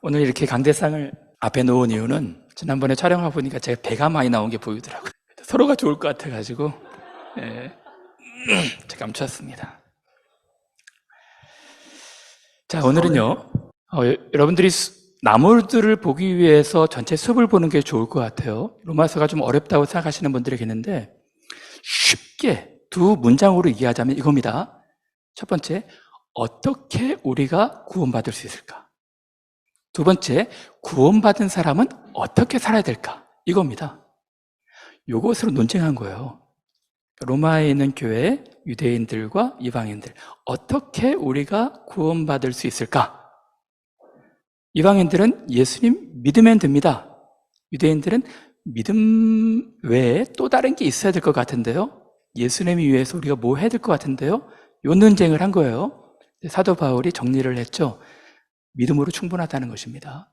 오늘 이렇게 강대상을 앞에 놓은 이유는 지난번에 촬영하고 보니까 제가 배가 많이 나온 게 보이더라고요. 서로가 좋을 것 같아가지고 제가 감추었습니다. 자, 오늘은요 여러분들이 나무들을 보기 위해서 전체 숲을 보는 게 좋을 것 같아요. 로마서가 좀 어렵다고 생각하시는 분들이 계는데 쉽게 두 문장으로 이해하자면 이겁니다. 첫 번째, 어떻게 우리가 구원받을 수 있을까? 두 번째, 구원받은 사람은 어떻게 살아야 될까? 이겁니다. 이것으로 논쟁한 거예요. 로마에 있는 교회, 유대인들과 이방인들, 어떻게 우리가 구원받을 수 있을까? 이방인들은 예수님 믿으면 됩니다. 유대인들은 믿음 외에 또 다른 게 있어야 될 것 같은데요. 예수님이 위해서 우리가 뭐 해야 될 것 같은데요. 요 논쟁을 한 거예요. 사도 바울이 정리를 했죠. 믿음으로 충분하다는 것입니다.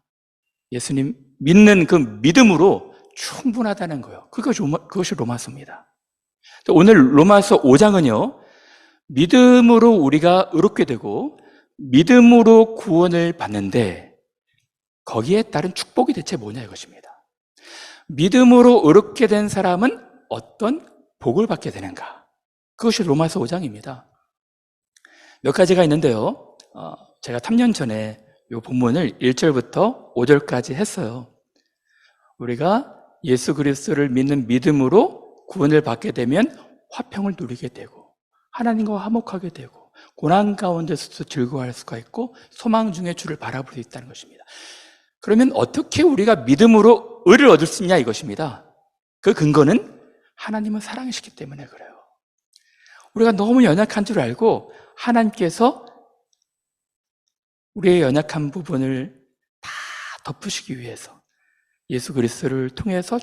예수님 믿는 그 믿음으로 충분하다는 거예요. 그것이 로마서입니다. 오늘 로마서 5장은요, 믿음으로 우리가 의롭게 되고 믿음으로 구원을 받는데 거기에 따른 축복이 대체 뭐냐 이것입니다. 믿음으로 의롭게 된 사람은 어떤 복을 받게 되는가? 그것이 로마서 5장입니다. 몇 가지가 있는데요. 제가 3년 전에 이 본문을 1절부터 5절까지 했어요. 우리가 예수 그리스도를 믿는 믿음으로 구원을 받게 되면 화평을 누리게 되고 하나님과 화목하게 되고 고난 가운데서도 즐거워할 수가 있고 소망 중에 주를 바라볼 수 있다는 것입니다. 그러면 어떻게 우리가 믿음으로 의를 얻을 수 있냐 이것입니다. 그 근거는 하나님은 사랑이시기 때문에 그래요. 우리가 너무 연약한 줄 알고 하나님께서 우리의 연약한 부분을 다 덮으시기 위해서 예수 그리스도를 통해서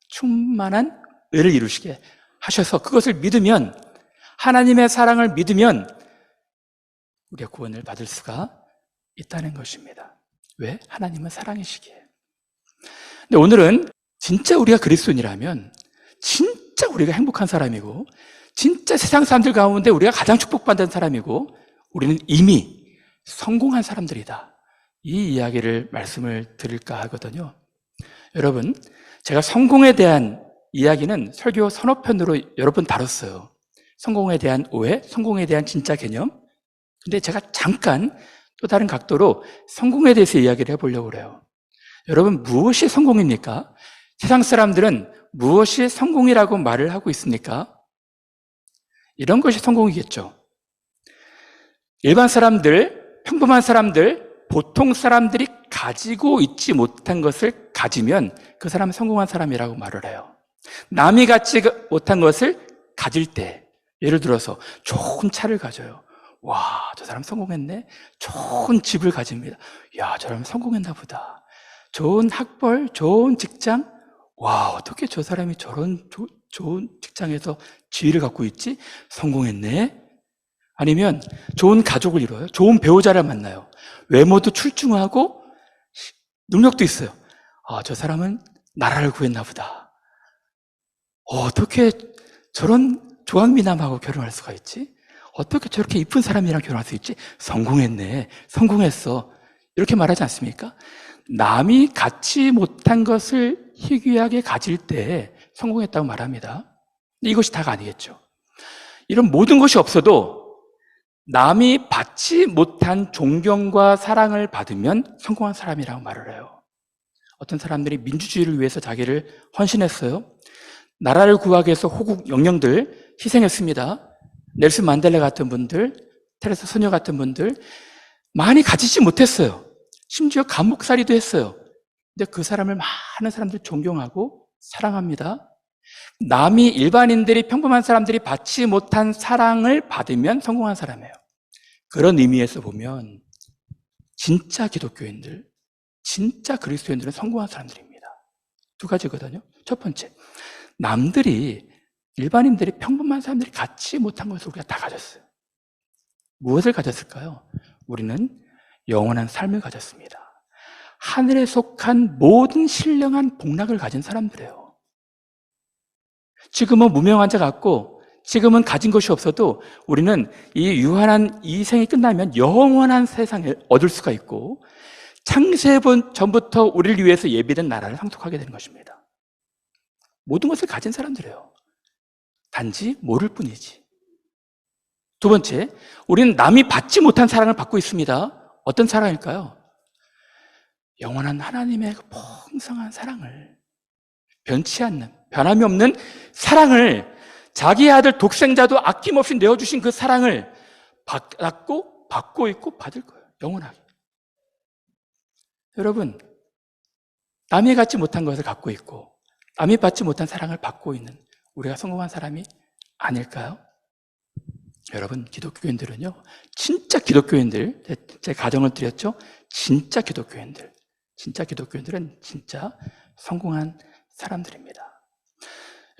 충만한 의를 이루시게 하셔서 그것을 믿으면, 하나님의 사랑을 믿으면 우리가 구원을 받을 수가 있다는 것입니다. 왜? 하나님은 사랑이시기에. 근데 오늘은 진짜 우리가 그리스도인이라면 진짜 우리가 행복한 사람이고 진짜 세상 사람들 가운데 우리가 가장 축복받은 사람이고 우리는 이미 성공한 사람들이다. 이 이야기를 말씀을 드릴까 하거든요. 여러분, 제가 성공에 대한 이야기는 설교 서너 편으로 여러 번 다뤘어요. 성공에 대한 오해, 성공에 대한 진짜 개념. 근데 제가 잠깐 또 다른 각도로 성공에 대해서 이야기를 해보려고 그래요. 여러분, 무엇이 성공입니까? 세상 사람들은 무엇이 성공이라고 말을 하고 있습니까? 이런 것이 성공이겠죠. 일반 사람들, 평범한 사람들, 보통 사람들이 가지고 있지 못한 것을 가지면 그 사람은 성공한 사람이라고 말을 해요. 남이 갖지 못한 것을 가질 때, 예를 들어서 좋은 차를 가져요. 와, 저 사람 성공했네. 좋은 집을 가집니다. 야, 저 사람 성공했나 보다. 좋은 학벌, 좋은 직장. 와, 어떻게 저 사람이 저런 좋은 직장에서 지위를 갖고 있지? 성공했네. 아니면 좋은 가족을 이뤄요. 좋은 배우자를 만나요. 외모도 출중하고 능력도 있어요. 아, 저 사람은 나라를 구했나 보다. 어떻게 저런 조항미남하고 결혼할 수가 있지? 어떻게 저렇게 이쁜 사람이랑 결혼할 수 있지? 성공했네. 성공했어. 이렇게 말하지 않습니까? 남이 갖지 못한 것을 희귀하게 가질 때 성공했다고 말합니다. 근데 이것이 다가 아니겠죠. 이런 모든 것이 없어도 남이 받지 못한 존경과 사랑을 받으면 성공한 사람이라고 말을 해요. 어떤 사람들이 민주주의를 위해서 자기를 헌신했어요. 나라를 구하기 위해서 호국 영령들 희생했습니다. 넬슨 만델라 같은 분들, 테레사 소녀 같은 분들 많이 가지지 못했어요. 심지어 감옥살이도 했어요. 근데 그 사람을 많은 사람들이 존경하고 사랑합니다. 남이 일반인들이 평범한 사람들이 받지 못한 사랑을 받으면 성공한 사람이에요. 그런 의미에서 보면 진짜 기독교인들, 진짜 그리스도인들은 성공한 사람들입니다. 두 가지거든요. 첫 번째, 남들이 일반인들이 평범한 사람들이 갖지 못한 것을 우리가 다 가졌어요. 무엇을 가졌을까요? 우리는 영원한 삶을 가졌습니다. 하늘에 속한 모든 신령한 복락을 가진 사람들이에요. 지금은 무명한 자 같고 지금은 가진 것이 없어도 우리는 이 유한한 이 생이 끝나면 영원한 세상을 얻을 수가 있고 창세 전부터 우리를 위해서 예비된 나라를 상속하게 되는 것입니다. 모든 것을 가진 사람들이에요. 단지 모를 뿐이지. 두 번째, 우리는 남이 받지 못한 사랑을 받고 있습니다. 어떤 사랑일까요? 영원한 하나님의 풍성한 사랑을, 변치 않는, 변함이 없는 사랑을, 자기 아들 독생자도 아낌없이 내어주신 그 사랑을 받고 있고 받을 거예요. 영원하게. 여러분, 남이 갖지 못한 것을 갖고 있고 남이 받지 못한 사랑을 받고 있는 우리가 성공한 사람이 아닐까요? 여러분, 기독교인들은요, 진짜 기독교인들, 제 가정을 드렸죠? 진짜 기독교인들은 진짜 성공한 사람들입니다.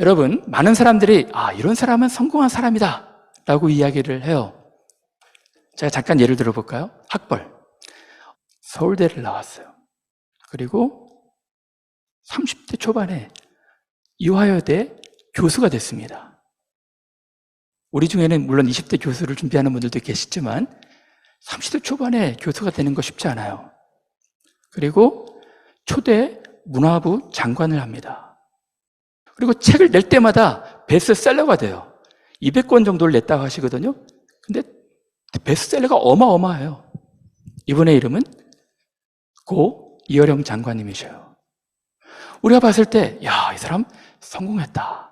여러분, 많은 사람들이 이런 사람은 성공한 사람이다 라고 이야기를 해요. 제가 잠깐 예를 들어볼까요? 학벌. 서울대를 나왔어요. 그리고 30대 초반에 이화여대 교수가 됐습니다. 우리 중에는 물론 20대 교수를 준비하는 분들도 계시지만 30대 초반에 교수가 되는 거 쉽지 않아요. 그리고 초대 문화부 장관을 합니다. 그리고 책을 낼 때마다 베스트셀러가 돼요. 200권 정도를 냈다고 하시거든요. 근데 베스트셀러가 어마어마해요. 이분의 이름은 고 이어령 장관님이셔요. 우리가 봤을 때, 이 사람 성공했다.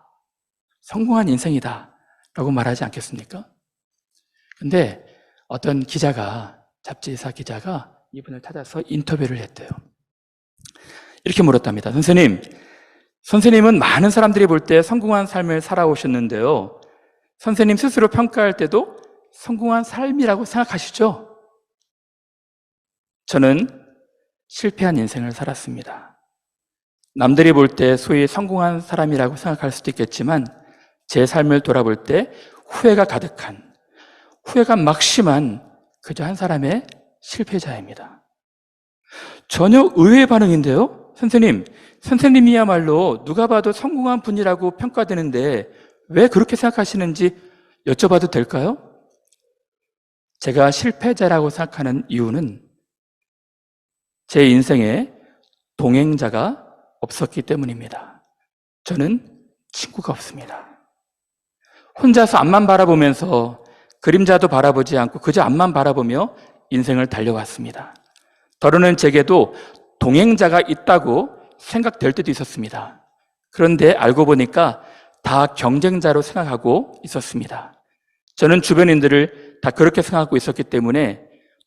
성공한 인생이다. 라고 말하지 않겠습니까? 근데 어떤 기자가, 잡지사 기자가 이분을 찾아서 인터뷰를 했대요. 이렇게 물었답니다. 선생님은 많은 사람들이 볼 때 성공한 삶을 살아오셨는데요. 선생님 스스로 평가할 때도 성공한 삶이라고 생각하시죠? 저는 실패한 인생을 살았습니다. 남들이 볼 때 소위 성공한 사람이라고 생각할 수도 있겠지만 제 삶을 돌아볼 때 후회가 가득한, 후회가 막심한 그저 한 사람의 실패자입니다. 전혀 의외의 반응인데요. 선생님이야말로 누가 봐도 성공한 분이라고 평가되는데 왜 그렇게 생각하시는지 여쭤봐도 될까요? 제가 실패자라고 생각하는 이유는 제 인생에 동행자가 없었기 때문입니다. 저는 친구가 없습니다. 혼자서 앞만 바라보면서 그림자도 바라보지 않고 그저 앞만 바라보며 인생을 달려왔습니다. 더러는 제게도 동행자가 있다고 생각될 때도 있었습니다. 그런데 알고 보니까 다 경쟁자로 생각하고 있었습니다. 저는 주변인들을 다 그렇게 생각하고 있었기 때문에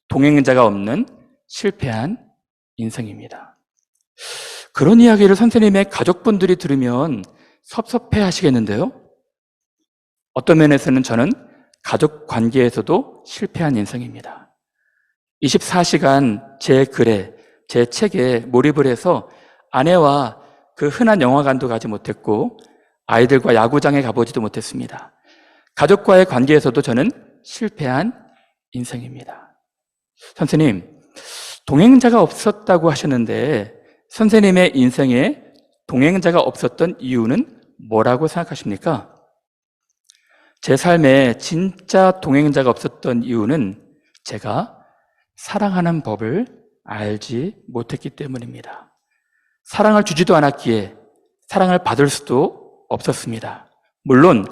동행자가 없는 실패한 인생입니다. 그런 이야기를 선생님의 가족분들이 들으면 섭섭해 하시겠는데요? 어떤 면에서는 저는 가족 관계에서도 실패한 인생입니다. 24시간 제 글에, 제 책에 몰입을 해서 아내와 그 흔한 영화관도 가지 못했고 아이들과 야구장에 가보지도 못했습니다. 가족과의 관계에서도 저는 실패한 인생입니다. 선생님, 동행자가 없었다고 하셨는데 선생님의 인생에 동행자가 없었던 이유는 뭐라고 생각하십니까? 제 삶에 진짜 동행자가 없었던 이유는 제가 사랑하는 법을 알지 못했기 때문입니다. 사랑을 주지도 않았기에 사랑을 받을 수도 없었습니다. 물론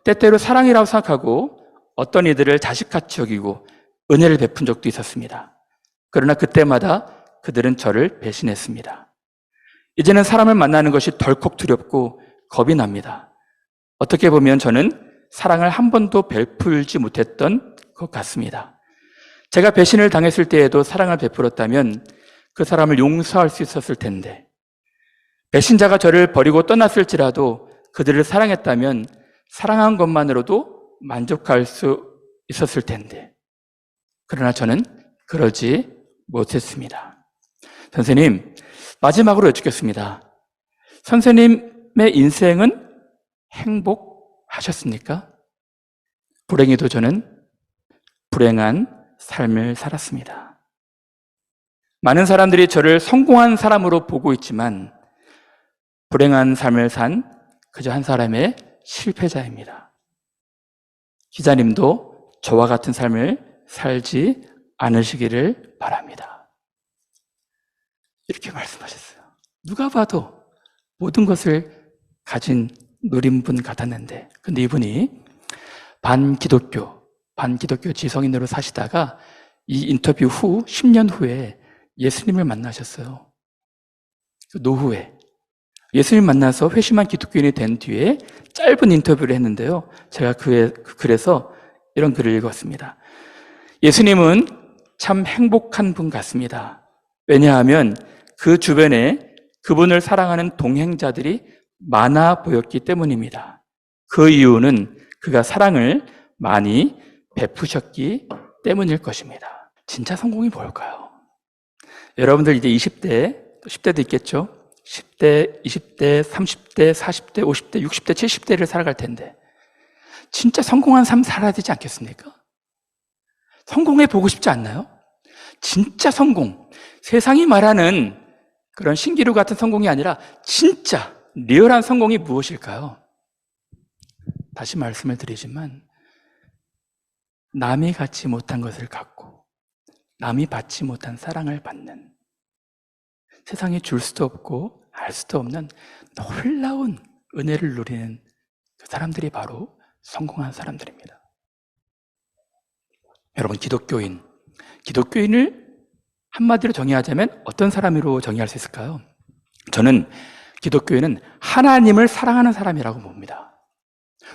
때때로 사랑이라고 생각하고 어떤 이들을 자식같이 여기고 은혜를 베푼 적도 있었습니다. 그러나 그때마다 그들은 저를 배신했습니다. 이제는 사람을 만나는 것이 덜컥 두렵고 겁이 납니다. 어떻게 보면 저는 사랑을 한 번도 베풀지 못했던 것 같습니다. 제가 배신을 당했을 때에도 사랑을 베풀었다면 그 사람을 용서할 수 있었을 텐데, 배신자가 저를 버리고 떠났을지라도 그들을 사랑했다면 사랑한 것만으로도 만족할 수 있었을 텐데, 그러나 저는 그러지 못했습니다. 선생님, 마지막으로 여쭙겠습니다. 선생님의 인생은 행복하셨습니까? 불행히도 저는 불행한 삶을 살았습니다. 많은 사람들이 저를 성공한 사람으로 보고 있지만 불행한 삶을 산 그저 한 사람의 실패자입니다. 기자님도 저와 같은 삶을 살지 않으시기를 바랍니다. 이렇게 말씀하셨어요. 누가 봐도 모든 것을 가진 누린 분 같았는데, 근데 이분이 반기독교 지성인으로 사시다가 이 인터뷰 후 10년 후에 예수님을 만나셨어요. 노후에 예수님 만나서 회심한 기독교인이 된 뒤에 짧은 인터뷰를 했는데요, 제가 그 글에서 이런 글을 읽었습니다. 예수님은 참 행복한 분 같습니다. 왜냐하면 그 주변에 그분을 사랑하는 동행자들이 많아 보였기 때문입니다. 그 이유는 그가 사랑을 많이 베푸셨기 때문일 것입니다. 진짜 성공이 뭘까요? 여러분들 이제 20대, 10대도 있겠죠? 10대, 20대, 30대, 40대, 50대, 60대, 70대를 살아갈 텐데 진짜 성공한 삶 살아야 되지 않겠습니까? 성공해 보고 싶지 않나요? 진짜 성공, 세상이 말하는 그런 신기루 같은 성공이 아니라 진짜 리얼한 성공이 무엇일까요? 다시 말씀을 드리지만 남이 갖지 못한 것을 갖고 남이 받지 못한 사랑을 받는, 세상에 줄 수도 없고 알 수도 없는 놀라운 은혜를 누리는 그 사람들이 바로 성공한 사람들입니다. 여러분, 기독교인을 한마디로 정의하자면 어떤 사람으로 정의할 수 있을까요? 저는 기독교인은 하나님을 사랑하는 사람이라고 봅니다.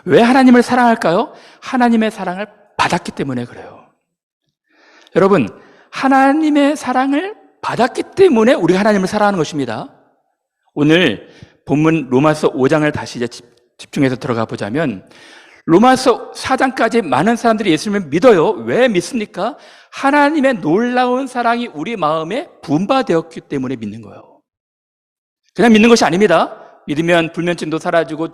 왜 하나님을 사랑할까요? 하나님의 사랑을 받았기 때문에 그래요. 여러분, 하나님의 사랑을 받았기 때문에 우리가 하나님을 사랑하는 것입니다. 오늘 본문 로마서 5장을 다시 이제 집중해서 들어가 보자면, 로마서 4장까지 많은 사람들이 예수님을 믿어요. 왜 믿습니까? 하나님의 놀라운 사랑이 우리 마음에 분바되었기 때문에 믿는 거예요. 그냥 믿는 것이 아닙니다. 믿으면 불면증도 사라지고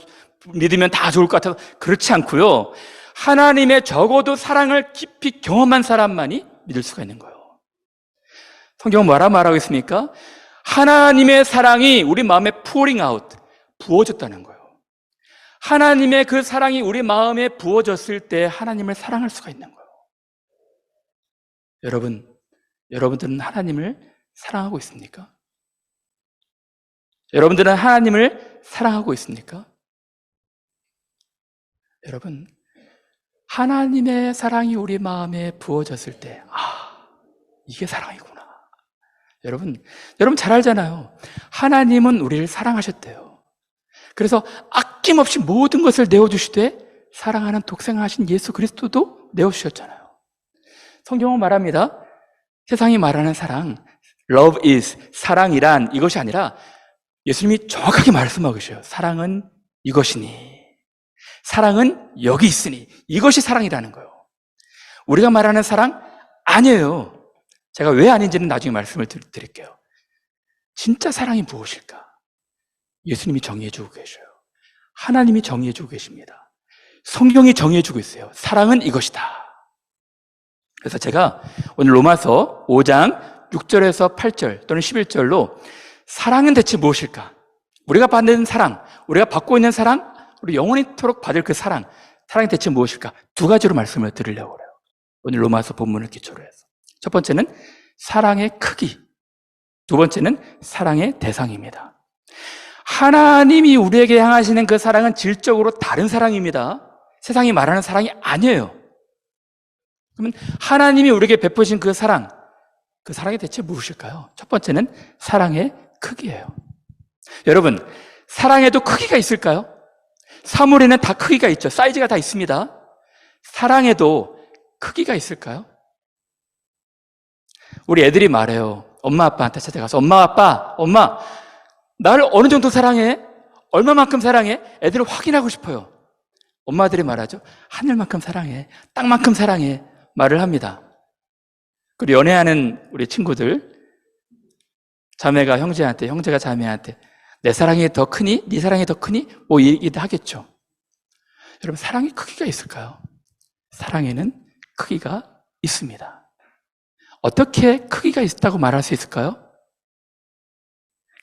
믿으면 다 좋을 것 같아서 그렇지 않고요. 하나님의 적어도 사랑을 깊이 경험한 사람만이 믿을 수가 있는 거예요. 성경은 뭐라 말하고 있습니까? 하나님의 사랑이 우리 마음에 pouring out, 부어졌다는 거예요. 하나님의 그 사랑이 우리 마음에 부어졌을 때 하나님을 사랑할 수가 있는 거예요. 여러분들은 하나님을 사랑하고 있습니까? 여러분들은 하나님을 사랑하고 있습니까? 여러분, 하나님의 사랑이 우리 마음에 부어졌을 때, 이게 사랑이구나. 여러분 잘 알잖아요. 하나님은 우리를 사랑하셨대요. 그래서 아낌없이 모든 것을 내어주시되 사랑하는 독생하신 예수 그리스도도 내어주셨잖아요. 성경은 말합니다. 세상이 말하는 사랑, love is, 사랑이란 이것이 아니라 예수님이 정확하게 말씀하고 계셔요. 사랑은 이것이니, 사랑은 여기 있으니, 이것이 사랑이라는 거예요. 우리가 말하는 사랑 아니에요. 제가 왜 아닌지는 나중에 말씀을 드릴게요. 진짜 사랑이 무엇일까? 예수님이 정의해주고 계셔요. 하나님이 정의해주고 계십니다. 성경이 정의해주고 있어요. 사랑은 이것이다. 그래서 제가 오늘 로마서 5장 6절에서 8절 또는 11절로 사랑은 대체 무엇일까? 우리가 받는 사랑, 우리가 받고 있는 사랑, 우리 영원히토록 받을 그 사랑이 대체 무엇일까? 두 가지로 말씀을 드리려고 해요. 오늘 로마서 본문을 기초로 해서. 첫 번째는 사랑의 크기, 두 번째는 사랑의 대상입니다. 하나님이 우리에게 향하시는 그 사랑은 질적으로 다른 사랑입니다. 세상이 말하는 사랑이 아니에요. 그러면 하나님이 우리에게 베푸신 그 사랑이 대체 무엇일까요? 첫 번째는 사랑의 크기예요. 여러분, 사랑에도 크기가 있을까요? 사물에는 다 크기가 있죠. 사이즈가 다 있습니다. 사랑에도 크기가 있을까요? 우리 애들이 말해요. 엄마 아빠한테 찾아가서 엄마 나를 어느 정도 사랑해? 얼마만큼 사랑해? 애들을 확인하고 싶어요. 엄마들이 말하죠. 하늘만큼 사랑해, 땅만큼 사랑해 말을 합니다. 그리고 연애하는 우리 친구들, 자매가 형제한테, 형제가 자매한테 내 사랑이 더 크니? 네 사랑이 더 크니? 뭐 얘기도 하겠죠. 여러분, 사랑의 크기가 있을까요? 사랑에는 크기가 있습니다. 어떻게 크기가 있다고 말할 수 있을까요?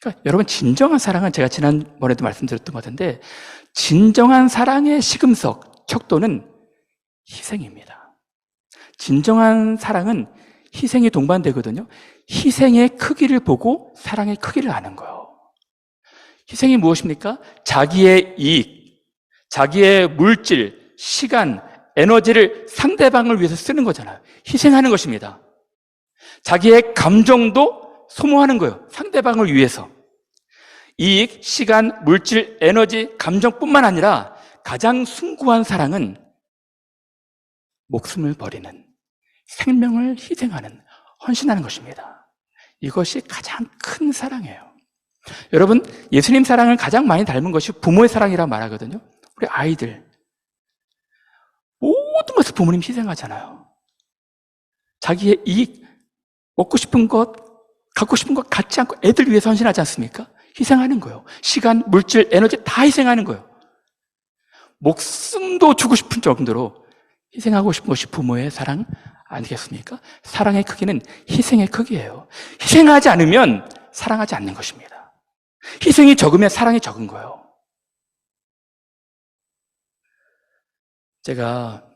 그러니까 여러분, 진정한 사랑은 제가 지난번에도 말씀드렸던 것 같은데, 진정한 사랑의 시금석, 척도는 희생입니다. 진정한 사랑은 희생이 동반되거든요. 희생의 크기를 보고 사랑의 크기를 아는 거예요. 희생이 무엇입니까? 자기의 이익, 자기의 물질, 시간, 에너지를 상대방을 위해서 쓰는 거잖아요. 희생하는 것입니다. 자기의 감정도 소모하는 거예요. 상대방을 위해서. 이익, 시간, 물질, 에너지, 감정뿐만 아니라 가장 숭고한 사랑은 목숨을 버리는, 생명을 희생하는, 헌신하는 것입니다. 이것이 가장 큰 사랑이에요. 여러분, 예수님 사랑을 가장 많이 닮은 것이 부모의 사랑이라고 말하거든요. 우리 아이들 모든 것을 부모님 희생하잖아요. 자기의 이익, 먹고 싶은 것, 갖고 싶은 것 갖지 않고 애들 위해서 헌신하지 않습니까? 희생하는 거예요. 시간, 물질, 에너지 다 희생하는 거예요. 목숨도 주고 싶은 정도로 희생하고 싶은 것이 부모의 사랑 아니겠습니까? 사랑의 크기는 희생의 크기예요. 희생하지 않으면 사랑하지 않는 것입니다. 희생이 적으면 사랑이 적은 거예요. 제가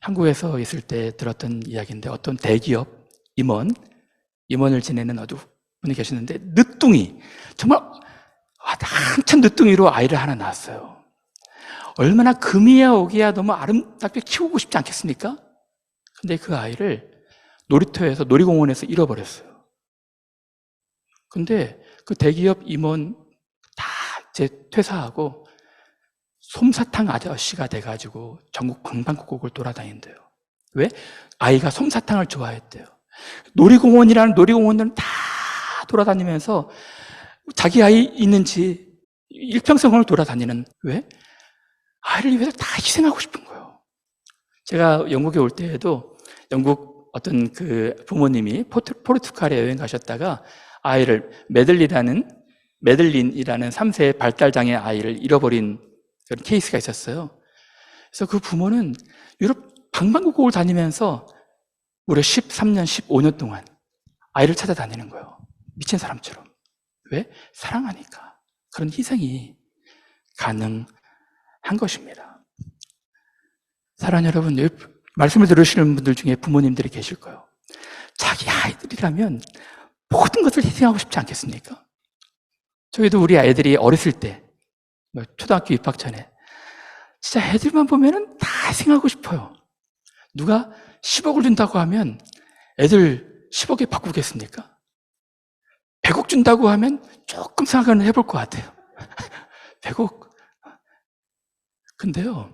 한국에서 있을 때 들었던 이야기인데, 어떤 대기업 임원을 지내는 어느 분이 계시는데, 늦둥이, 정말 한참 늦둥이로 아이를 하나 낳았어요. 얼마나 금이야 오기야 너무 아름답게 키우고 싶지 않겠습니까? 근데 그 아이를 놀이터에서, 놀이공원에서 잃어버렸어요. 근데 그 대기업 임원 다 이제 퇴사하고 솜사탕 아저씨가 돼가지고 전국 방방곡곡을 돌아다닌대요. 왜? 아이가 솜사탕을 좋아했대요. 놀이공원들은 다 돌아다니면서 자기 아이 있는지 일평생을 돌아다니는, 왜? 아이를 위해서 다 희생하고 싶은 거예요. 제가 영국에 올 때에도 영국 어떤 그 부모님이 포르투갈에 여행 가셨다가 아이를 메들린이라는 3세 발달장애 아이를 잃어버린 그런 케이스가 있었어요. 그래서 그 부모는 유럽 방방곡곡을 다니면서 무려 13년, 15년 동안 아이를 찾아다니는 거예요. 미친 사람처럼. 왜? 사랑하니까. 그런 희생이 가능한 것입니다. 사랑하는 여러분, 말씀을 들으시는 분들 중에 부모님들이 계실 거예요. 자기 아이들이라면 모든 것을 희생하고 싶지 않겠습니까? 저희도 우리 아이들이 어렸을 때, 초등학교 입학 전에 진짜 애들만 보면은 다 희생하고 싶어요. 누가 10억을 준다고 하면 애들 10억에 바꾸겠습니까? 100억 준다고 하면 조금 생각은 해볼 것 같아요. 100억. 근데요,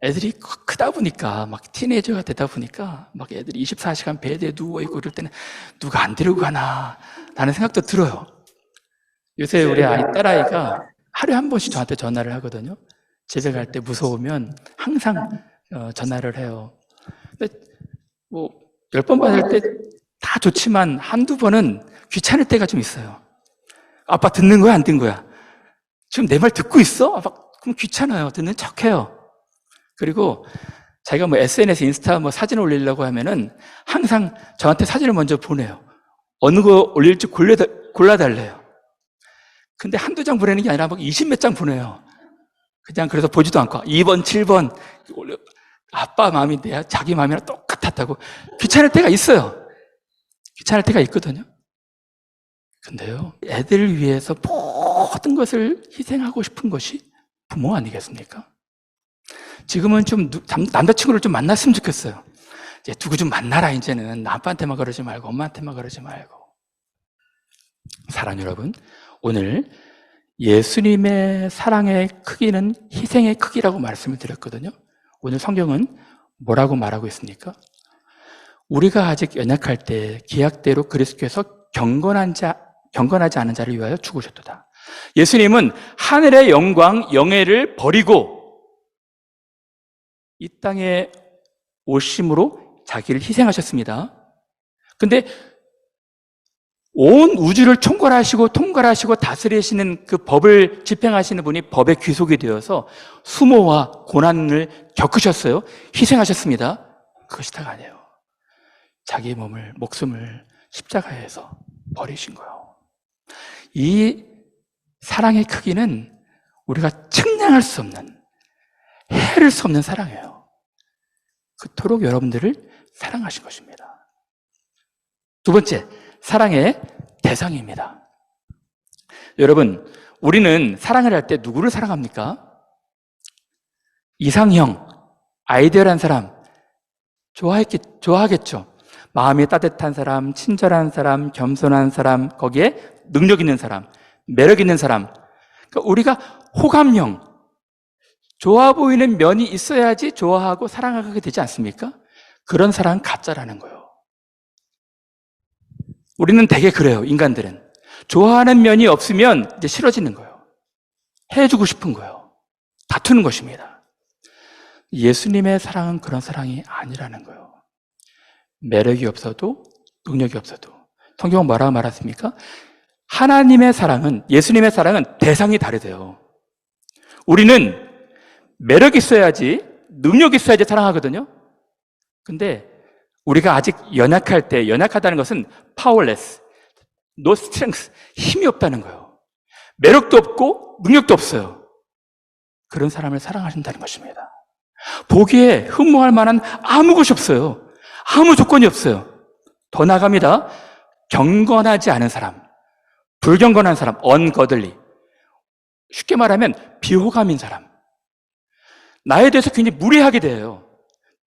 애들이 크다 보니까, 막 티네이저가 되다 보니까 막 애들이 24시간 베드에 누워있고 이럴 때는 누가 안 데리고 가나 라는 생각도 들어요. 요새 우리 딸아이가 하루에 한 번씩 저한테 전화를 하거든요. 집에 갈 때 무서우면 항상 전화를 해요. 근데 10번 받을 때 다 좋지만 한두 번은 귀찮을 때가 좀 있어요. 아빠 듣는 거야, 안 듣는 거야? 지금 내 말 듣고 있어? 아빠, 그럼 귀찮아요. 듣는 척해요. 그리고 자기가 SNS, 인스타 사진 올리려고 하면은 항상 저한테 사진을 먼저 보내요. 어느 거 올릴지 골라달래요. 근데 한두 장 보내는 게 아니라 막 20몇 장 보내요. 그냥 그래서 보지도 않고 2번, 7번 아빠 마음이 자기 마음이랑 똑같았다고 귀찮을 때가 있어요. 귀찮을 때가 있거든요. 근데요, 애들을 위해서 모든 것을 희생하고 싶은 것이 부모 아니겠습니까? 지금은 좀 남자친구를 좀 만났으면 좋겠어요. 이제 누구 좀 만나라, 이제는. 아빠한테만 그러지 말고 엄마한테만 그러지 말고. 사랑 여러분, 오늘 예수님의 사랑의 크기는 희생의 크기라고 말씀을 드렸거든요. 오늘 성경은 뭐라고 말하고 있습니까? 우리가 아직 연약할 때 계약대로 그리스도께서 경건하지 않은 자를 위하여 죽으셨도다. 예수님은 하늘의 영광, 영예를 버리고 이 땅에 오심으로 자기를 희생하셨습니다. 근데 온 우주를 통괄하시고 다스리시는 그 법을 집행하시는 분이 법의 귀속이 되어서 수모와 고난을 겪으셨어요. 희생하셨습니다. 그것이 다가 아니에요. 자기의 목숨을 십자가에서 버리신 거예요. 이 사랑의 크기는 우리가 측량할 수 없는, 해를 수 없는 사랑이에요. 그토록 여러분들을 사랑하신 것입니다. 두 번째, 사랑의 대상입니다. 여러분, 우리는 사랑을 할 때 누구를 사랑합니까? 이상형, 아이디어란 사람 좋아하겠죠. 마음이 따뜻한 사람, 친절한 사람, 겸손한 사람, 거기에 능력 있는 사람, 매력 있는 사람. 그러니까 우리가 호감형, 좋아 보이는 면이 있어야지 좋아하고 사랑하게 되지 않습니까? 그런 사람은 가짜라는 거예요. 우리는 되게 그래요, 인간들은. 좋아하는 면이 없으면 이제 싫어지는 거예요. 해주고 싶은 거예요. 다투는 것입니다. 예수님의 사랑은 그런 사랑이 아니라는 거예요. 매력이 없어도, 능력이 없어도. 성경은 뭐라고 말했습니까? 하나님의 사랑은, 예수님의 사랑은 대상이 다르대요. 우리는 매력이 있어야지, 능력이 있어야지 사랑하거든요. 근데 우리가 아직 연약할 때, 연약하다는 것은 powerless, no strength, 힘이 없다는 거예요. 매력도 없고 능력도 없어요. 그런 사람을 사랑하신다는 것입니다. 보기에 흠모할 만한 아무 것이 없어요. 아무 조건이 없어요. 더 나아갑니다. 경건하지 않은 사람, 불경건한 사람, ungodly. 쉽게 말하면 비호감인 사람. 나에 대해서 굉장히 무례하게 대해요.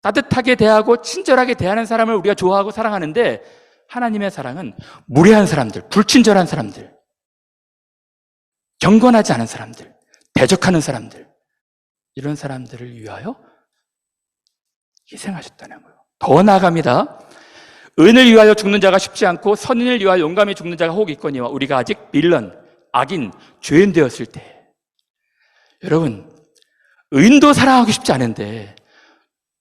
따뜻하게 대하고 친절하게 대하는 사람을 우리가 좋아하고 사랑하는데, 하나님의 사랑은 무례한 사람들, 불친절한 사람들, 경건하지 않은 사람들, 대적하는 사람들, 이런 사람들을 위하여 희생하셨다는 거예요. 더 나아갑니다. 의인을 위하여 죽는 자가 쉽지 않고 선인을 위하여 용감히 죽는 자가 혹 있거니와 우리가 아직 빌런, 악인, 죄인 되었을 때. 여러분, 의인도 사랑하기 쉽지 않은데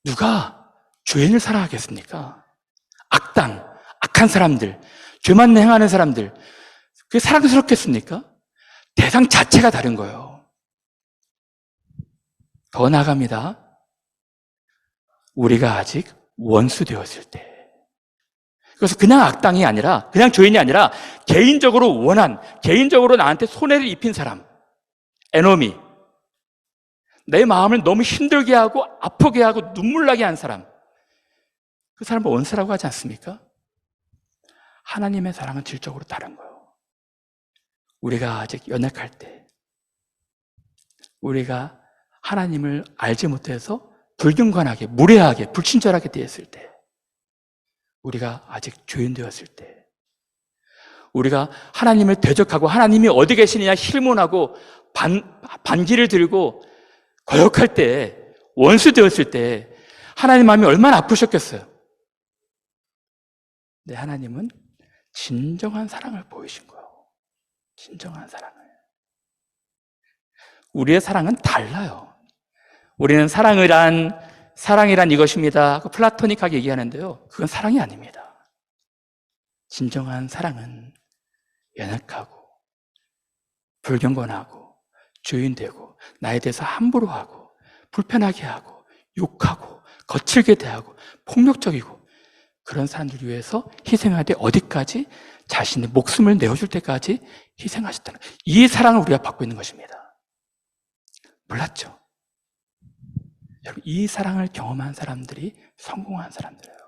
누가 죄인을 사랑하겠습니까? 악당, 악한 사람들, 죄만 행하는 사람들, 그게 사랑스럽겠습니까? 대상 자체가 다른 거예요. 더 나아갑니다. 우리가 아직 원수 되었을 때. 그래서 그냥 악당이 아니라, 그냥 죄인이 아니라 개인적으로 원한, 개인적으로 나한테 손해를 입힌 사람, 에너미, 내 마음을 너무 힘들게 하고 아프게 하고 눈물 나게 한 사람, 그 사람을 원수라고 하지 않습니까? 하나님의 사랑은 질적으로 다른 거예요. 우리가 아직 연약할 때, 우리가 하나님을 알지 못해서 불경건하게, 무례하게, 불친절하게 대했을 때, 우리가 아직 죄인 되었을 때, 우리가 하나님을 대적하고 하나님이 어디 계시느냐 힐문하고 반기를 들고 거역할 때, 원수 되었을 때 하나님 마음이 얼마나 아프셨겠어요. 근데 하나님은 진정한 사랑을 보이신 거예요. 진정한 사랑을. 우리의 사랑은 달라요. 우리는 사랑이란 이것입니다. 플라토닉하게 얘기하는데요. 그건 사랑이 아닙니다. 진정한 사랑은 연약하고 불경건하고 죄인되고 나에 대해서 함부로 하고 불편하게 하고 욕하고 거칠게 대하고 폭력적이고 그런 사람들 위해서 희생하되 어디까지 자신의 목숨을 내어줄 때까지 희생하셨다는, 이 사랑을 우리가 받고 있는 것입니다. 몰랐죠? 여러분, 이 사랑을 경험한 사람들이 성공한 사람들이에요.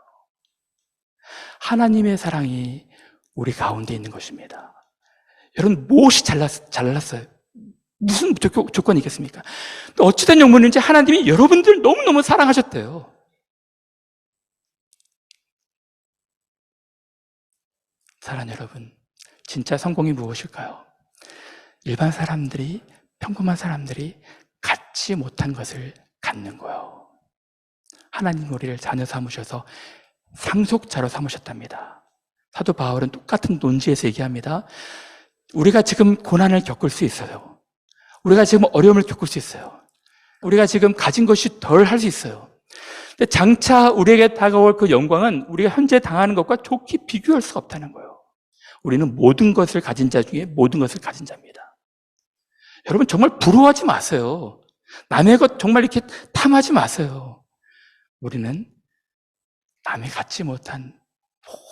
하나님의 사랑이 우리 가운데 있는 것입니다. 여러분, 무엇이 잘났어요? 무슨 조건이 있겠습니까? 어찌된 영문인지 하나님이 여러분들 너무너무 사랑하셨대요. 사랑 여러분, 진짜 성공이 무엇일까요? 일반 사람들이, 평범한 사람들이 갖지 못한 것을 갖는 거예요. 하나님 우리를 자녀 삼으셔서 상속자로 삼으셨답니다. 사도 바울은 똑같은 논지에서 얘기합니다. 우리가 지금 고난을 겪을 수 있어요. 우리가 지금 어려움을 겪을 수 있어요. 우리가 지금 가진 것이 덜 할 수 있어요. 근데 장차 우리에게 다가올 그 영광은 우리가 현재 당하는 것과 좋게 비교할 수가 없다는 거예요. 우리는 모든 것을 가진 자 중에 모든 것을 가진 자입니다. 여러분, 정말 부러워하지 마세요. 남의 것 정말 이렇게 탐하지 마세요. 우리는 남이 갖지 못한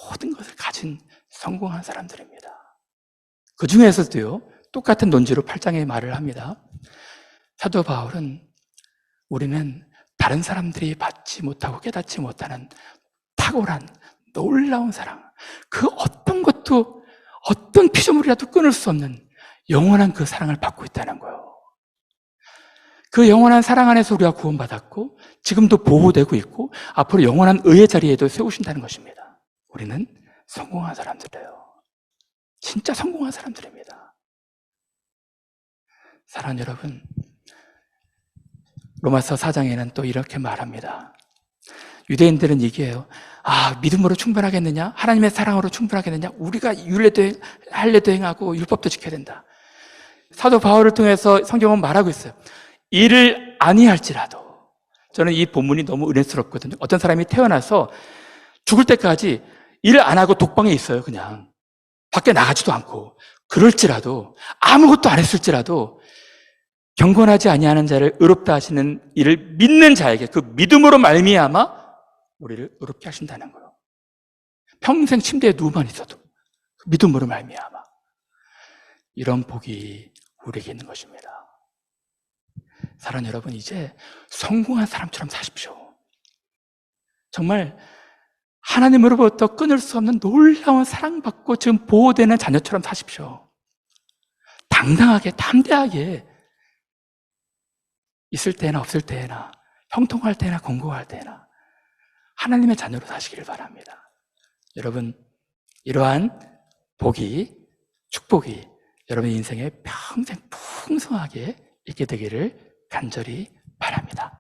모든 것을 가진 성공한 사람들입니다. 그 중에서도요, 똑같은 논지로 8장의 말을 합니다. 사도 바울은 우리는 다른 사람들이 받지 못하고 깨닫지 못하는 탁월한 놀라운 사랑, 그 어떤 것도 어떤 피조물이라도 끊을 수 없는 영원한 그 사랑을 받고 있다는 거예요. 그 영원한 사랑 안에서 우리가 구원받았고 지금도 보호되고 있고 앞으로 영원한 의의 자리에도 세우신다는 것입니다. 우리는 성공한 사람들이에요. 진짜 성공한 사람들입니다. 사랑하는 여러분, 로마서 4장에는 또 이렇게 말합니다. 유대인들은 얘기해요. 믿음으로 충분하겠느냐? 하나님의 사랑으로 충분하겠느냐? 우리가 율례도 할례도 행하고 율법도 지켜야 된다. 사도 바울을 통해서 성경은 말하고 있어요. 이를 아니할지라도. 저는 이 본문이 너무 은혜스럽거든요. 어떤 사람이 태어나서 죽을 때까지 일을 안 하고 독방에 있어요. 그냥 밖에 나가지도 않고. 그럴지라도 아무것도 안 했을지라도 경건하지 아니하는 자를 의롭다 하시는 이를 믿는 자에게 그 믿음으로 말미암아 우리를 의롭게 하신다는 거예요. 평생 침대에 누워만 있어도 그 믿음으로 말미암아. 이런 복이 우리에게 있는 것입니다. 사랑하는 여러분, 이제 성공한 사람처럼 사십시오. 정말 하나님으로부터 끊을 수 없는 놀라운 사랑받고 지금 보호되는 자녀처럼 사십시오. 당당하게, 담대하게 있을 때나 없을 때나 형통할 때나 공고할 때나 하나님의 자녀로 사시기를 바랍니다. 여러분, 이러한 복이, 축복이 여러분 인생에 평생 풍성하게 있게 되기를 간절히 바랍니다.